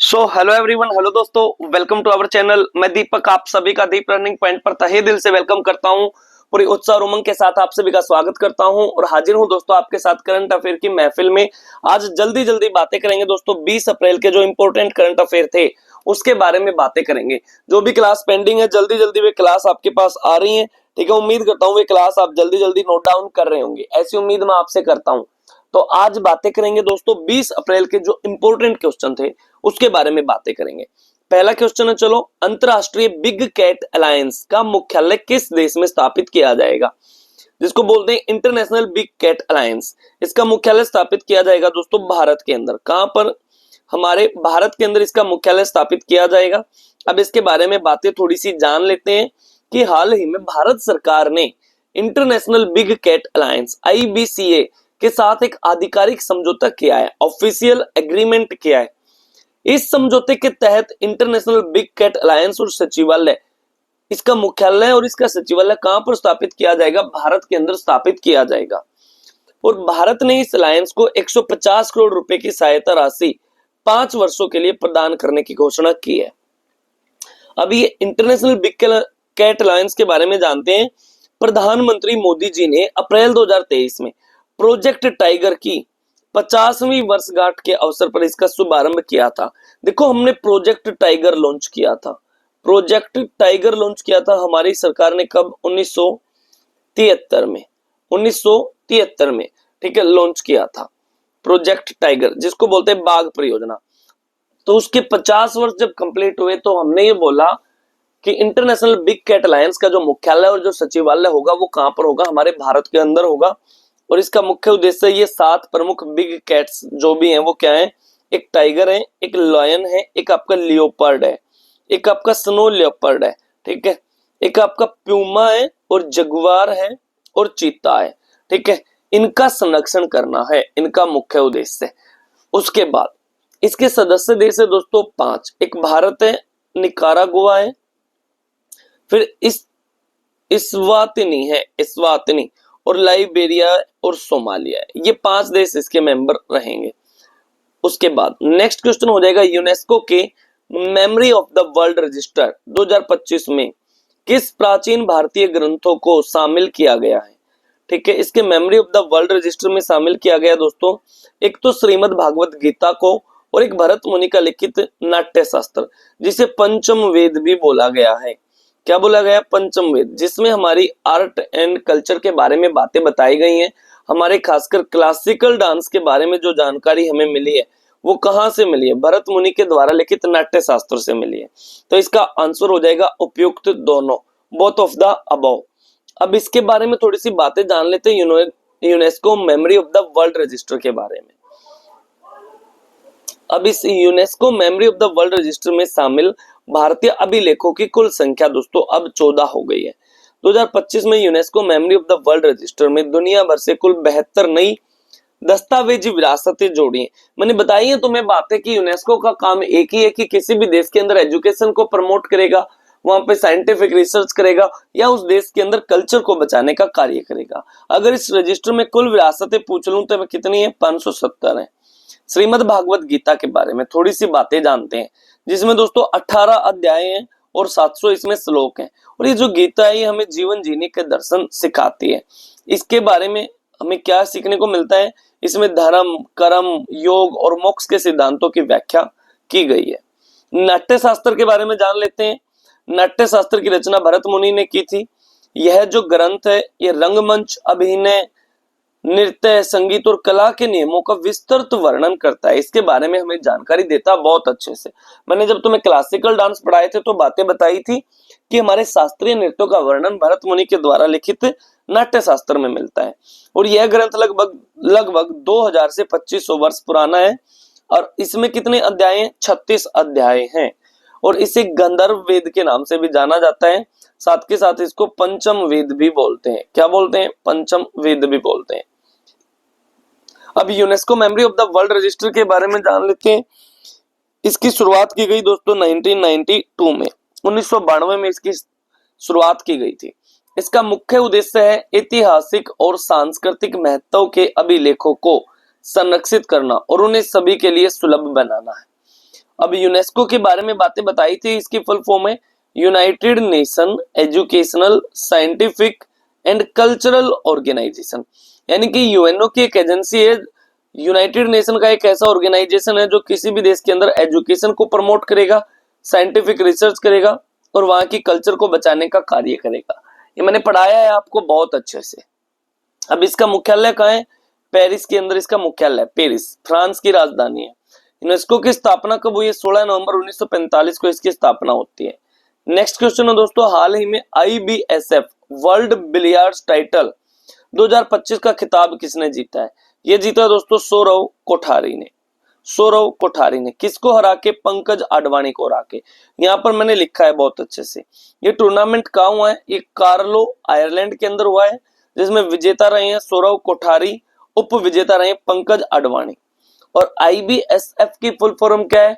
Hello everyone, hello दोस्तों, welcome to our channel. मैं दीपक आप सभी का दीप रनिंग पॉइंट पर तहे दिल से वेलकम करता हूं। पूरी उत्साह और उमंग के साथ आप सभी का स्वागत करता हूं और हाजिर हूं दोस्तों आपके साथ करंट अफेयर की महफिल में। आज जल्दी जल्दी बातें करेंगे दोस्तों। 20 अप्रैल के जो इंपॉर्टेंट करंट अफेयर थे उसके बारे में बातें करेंगे। जो भी क्लास पेंडिंग है जल्दी जल्दी वे क्लास आपके पास आ रही है। ठीक है, उम्मीद करता हूँ वे क्लास आप जल्दी जल्दी नोट डाउन कर रहे होंगे, ऐसी उम्मीद मैं आपसे करता हूँ। तो आज बातें करेंगे दोस्तों 20 अप्रैल के जो इंपॉर्टेंट क्वेश्चन थे उसके बारे में बातें करेंगे। पहला क्वेश्चन है, चलो, अंतरराष्ट्रीय बिग कैट अलायंस का मुख्यालय किस देश में स्थापित किया जाएगा? जिसको बोलते हैं इंटरनेशनल बिग कैट अलायंस। इसका मुख्यालय स्थापित किया जाएगा दोस्तों भारत के अंदर। कहां पर? हमारे भारत के अंदर इसका मुख्यालय स्थापित किया जाएगा। अब इसके बारे में बातें थोड़ी सी जान लेते हैं कि हाल ही में भारत सरकार ने International Big Cat Alliance IBCA के साथ एक आधिकारिक समझौता किया है, ऑफिशियल एग्रीमेंट किया है। इस समझौते के तहत इंटरनेशनल बिग कैट अलायंस और सचिवालय, इसका मुख्यालय और इसका सचिवालय कहां पर स्थापित किया जाएगा? भारत के अंदर स्थापित किया जाएगा। और भारत ने इस अलायंस को 150 करोड़ रुपए की सहायता राशि 5 वर्षों के लिए प्रदान करने की घोषणा की है। अब ये इंटरनेशनल बिग कैट अलायंस के बारे में जानते हैं। प्रधानमंत्री मोदी जी ने अप्रैल 2023 में प्रोजेक्ट टाइगर की 50वीं वर्षगांठ के अवसर पर इसका शुभारंभ किया था। देखो, हमने प्रोजेक्ट टाइगर लॉन्च किया था। प्रोजेक्ट टाइगर लॉन्च किया था हमारी सरकार ने कब? 1973 में। 1973 में, ठीक है, लॉन्च किया था प्रोजेक्ट टाइगर, जिसको बोलते हैं बाघ परियोजना। तो उसके 50 वर्ष जब कंप्लीट हुए तो हमने ये बोला कि इंटरनेशनल बिग कैट अलायंस का जो मुख्यालय और जो सचिवालय होगा वो कहां पर होगा? हमारे भारत के अंदर होगा। और इसका मुख्य उद्देश्य, ये 7 प्रमुख बिग कैट्स जो भी हैं वो क्या है? एक टाइगर है, एक लायन है, एक आपका लियोपर्ड है, एक आपका स्नो लियोपर्ड है, ठीक है, एक आपका प्यूमा है और जगुआर है और चीता है, ठीक है। इनका संरक्षण करना है, इनका मुख्य उद्देश्य। उसके बाद इसके सदस्य देश है दोस्तों 5। एक भारत है, निकारागुआ है, फिर इस्वातिनी है, इस्वातिनी, और लाइबेरिया और सोमालिया है। ये 5 देश इसके मेंबर रहेंगे। उसके बाद नेक्स्ट क्वेश्चन हो जाएगा, यूनेस्को के memory of the world register 2025 में किस प्राचीन भारतीय ग्रंथों को शामिल किया गया है? ठीक है, इसके memory of the world register में शामिल किया गया दोस्तों, एक तो श्रीमद् भागवत गीता को और एक भरत मुनि का लिखित नाट्य शास्त्र, जिसे पंचम वेद भी बोला गया है। क्या बोला गया? पंचम वेद, जिसमें हमारी आर्ट एंड कल्चर के बारे में बातें बताई गई हैं। हमारे खासकर क्लासिकल डांस के बारे में जो जानकारी हमें मिली है वो कहां से मिली है? भरत मुनि के द्वारा लिखित नाट्य शास्त्र से मिली है। तो इसका आंसर हो जाएगा उपयुक्त दोनों, बोथ ऑफ द अबव। अब इसके बारे में थोड़ी सी बातें जान लेते हैं UNESCO memory of the world register के बारे में। अब इस UNESCO memory of the world register में शामिल भारतीय अभिलेखों की कुल संख्या दोस्तों अब 14 हो गई है। 2025 में UNESCO memory of the world register में दुनिया भर से कुल 72 नई दस्तावेजी विरासतें जोड़ी हैं। मैंने बताई है तुम्हें बातें कि यूनेस्को का काम एक ही है कि किसी भी देश के अंदर एजुकेशन को प्रमोट करेगा, वहां पे साइंटिफिक रिसर्च करेगा या उस देश के अंदर कल्चर को बचाने का कार्य करेगा। अगर इस रजिस्टर में कुल विरासतें पूछ लूं तो कितनी है? 570 है। श्रीमद् भागवत गीता के बारे में थोड़ी सी बातें जानते हैं, जिसमें दोस्तों 18 अध्याय हैं और 700 इसमें श्लोक हैं। और ये जो गीता है ये हमें जीवन जीने के दर्शन सिखाती है। इसके बारे में हमें क्या सीखने को मिलता है? इसमें धर्म, कर्म, योग और मोक्ष के सिद्धांतों की व्याख्या की गई है। नाट्य शास्त्र के बारे में जान लेते हैं। नाट्य शास्त्र की रचना भरत मुनि ने की थी। यह जो ग्रंथ है ये रंगमंच, अभिनय, नृत्य, संगीत और कला के नियमों का विस्तृत वर्णन करता है। इसके बारे में हमें जानकारी देता है बहुत अच्छे से। मैंने जब तुम्हें क्लासिकल डांस पढ़ाए थे तो बातें बताई थी कि हमारे शास्त्रीय नृत्यों का वर्णन भरत मुनि के द्वारा लिखित नाट्य शास्त्र में मिलता है। और यह ग्रंथ लगभग 2000 से 2500 वर्ष पुराना है। और इसमें कितने अध्याय हैं? 36 अध्याय हैं। और इसे गंधर्व वेद के नाम से भी जाना जाता है। साथ के साथ इसको पंचम वेद भी बोलते हैं। क्या बोलते हैं? पंचम वेद भी बोलते हैं। अब UNESCO memory of the world register के बारे में जान लेते हैं। इसकी शुरुआत की गई दोस्तों 1992 में, 1992 में इसकी शुरुआत की गई थी। इसका मुख्य उद्देश्य है ऐतिहासिक और सांस्कृतिक महत्व के अभिलेखों को संरक्षित करना और उन्हें सभी के लिए सुलभ बनाना है। अब यूनेस्को के बारे में बातें बताई थी, इसकी फुल फॉर्म है United Nation Educational Scientific and Cultural Organization, यानी कि यूएनओ की एक एजेंसी है। यूनाइटेड नेशन का एक ऐसा ऑर्गेनाइजेशन है जो किसी भी देश के अंदर एजुकेशन को प्रमोट करेगा, साइंटिफिक रिसर्च करेगा और वहां की कल्चर को बचाने का कार्य करेगा। ये मैंने पढ़ाया है आपको बहुत अच्छे से। अब इसका मुख्यालय कहाँ है? पेरिस के अंदर इसका मुख्यालय है, पेरिस फ्रांस की राजधानी है। यूनेस्को की स्थापना कब हुई है? 16 नवंबर 1945 को इसकी स्थापना होती है। नेक्स्ट क्वेश्चन है दोस्तों, हाल ही में IBSF वर्ल्ड बिलियर्ड्स टाइटल 2025 का खिताब किसने जीता है? ये जीता है दोस्तों सौरव कोठारी ने। सौरव कोठारी ने किसको हरा के? पंकज आडवाणी को हरा के। यहाँ पर मैंने लिखा है बहुत अच्छे से। ये टूर्नामेंट कहाँ हुआ है? ये कार्लो आयरलैंड के अंदर हुआ है, जिसमें विजेता रहे हैं सौरव कोठारी, उप विजेता रहे पंकज आडवाणी। और IBSF की फुल फॉर्म क्या है?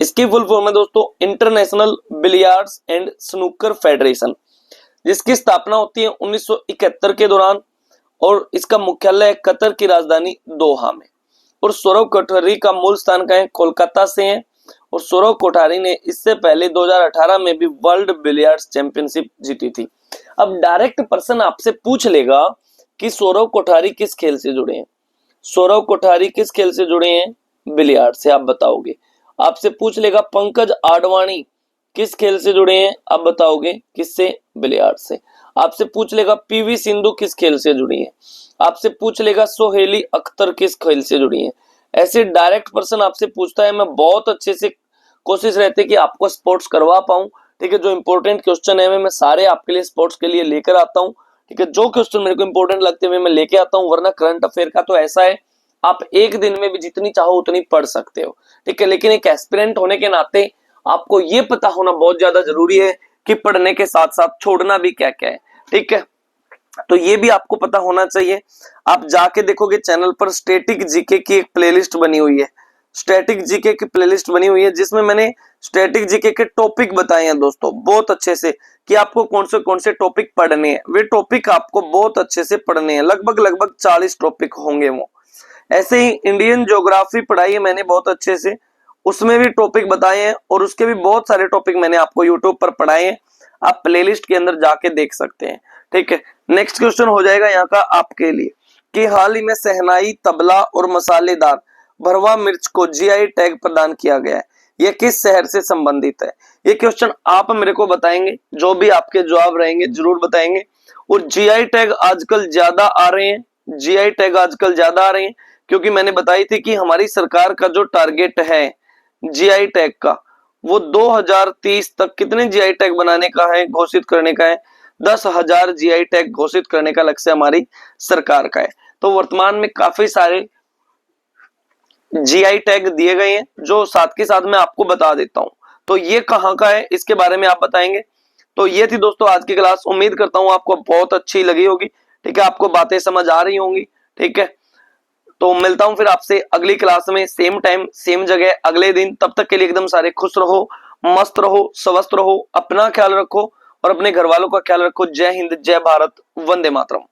इसकी फुल फॉर्म है दोस्तों international billiards and snooker federation, जिसकी स्थापना होती है 1971 के दौरान और इसका मुख्यालय है कतर की राजधानी दोहा में। और सौरव कोठारी का मूल स्थान कहाँ है? कोलकाता से है। और सौरव कोठारी ने इससे पहले 2018 में भी वर्ल्ड बिलियर्ड्स चैंपियनशिप जीती थी। अब डायरेक्ट पर्सन आपसे पूछ लेगा कि सौरव कोठारी किस खेल से जुड़े हैं? सौरव कोठारी किस खेल से जुड़े हैं? बिलियर्ड से, आप बताओगे। आपसे पूछ लेगा पंकज आडवाणी किस खेल से जुड़े हैं? आप बताओगे किससे? बिलियर्ड से। आपसे पूछ लेगा PV सिंधु किस खेल से जुड़ी है? आपसे पूछ लेगा सोहेली अख्तर किस खेल से जुड़ी है? ऐसे डायरेक्ट पर्सन आपसे पूछता है। मैं बहुत अच्छे से कोशिश रहती है कि आपको स्पोर्ट्स करवा पाऊं, ठीक है। जो इंपॉर्टेंट क्वेश्चन है मैं सारे आपके लिए स्पोर्ट्स के लिए लेकर आता हूं, ठीक है। जो क्वेश्चन मेरे को इंपॉर्टेंट लगते हैं मैं लेके आता हूं, वरना करंट अफेयर का तो ऐसा है आप एक दिन में भी जितनी चाहो उतनी पढ़ सकते हो, ठीक है। लेकिन एक एस्पिरेंट होने के नाते आपको ये पता होना बहुत ज्यादा जरूरी है कि पढ़ने के साथ साथ छोड़ना भी क्या क्या है, ठीक है। तो ये भी आपको पता होना चाहिए। आप जाके देखोगे चैनल पर स्टैटिक जीके की एक प्लेलिस्ट बनी हुई है, स्टैटिक जीके की प्लेलिस्ट बनी हुई है, जिसमें मैंने स्टैटिक जीके के टॉपिक बताए हैं दोस्तों बहुत अच्छे से कि आपको कौन से टॉपिक पढ़ने हैं। वे टॉपिक आपको बहुत अच्छे से पढ़ने हैं, लगभग 40 टॉपिक होंगे वो। ऐसे ही इंडियन ज्योग्राफी पढ़ाई है मैंने बहुत अच्छे से, उसमें भी टॉपिक बताए हैं और उसके भी बहुत सारे टॉपिक मैंने आपको यूट्यूब पर पढ़ाए हैं। आप प्लेलिस्ट के अंदर जाके देख सकते हैं, ठीक है। नेक्स्ट क्वेश्चन हो जाएगा यहाँ का आपके लिए कि हाल ही में शहनाई, तबला और मसालेदार भरवा मिर्च को GI टैग प्रदान किया गया है, यह किस शहर से संबंधित है? ये क्वेश्चन आप मेरे को बताएंगे, जो भी आपके जवाब रहेंगे जरूर बताएंगे। और GI टैग आजकल ज्यादा आ रहे हैं, GI टैग आजकल ज्यादा आ रहे हैं, क्योंकि मैंने बताई थी कि हमारी सरकार का जो टारगेट है GI टैग का, वो 2030 तक कितने GI टैग बनाने का है, घोषित करने का है? 10,000 GI टैग घोषित करने का लक्ष्य हमारी सरकार का है। तो वर्तमान में काफी सारे GI टैग दिए गए हैं, जो साथ के साथ मैं आपको बता देता हूं। तो ये कहाँ का है इसके बारे में आप बताएंगे। तो ये थी दोस्तों आज की क्लास, उम्मीद करता हूं आपको बहुत अच्छी लगी होगी, ठीक है। आपको बातें समझ आ रही होंगी, ठीक है। तो मिलता हूं फिर आपसे अगली क्लास में, सेम टाइम सेम जगह अगले दिन। तब तक के लिए एकदम सारे खुश रहो, मस्त रहो, स्वस्थ रहो, अपना ख्याल रखो और अपने घर वालों का ख्याल रखो। जय हिंद, जय भारत, वंदे मातरम।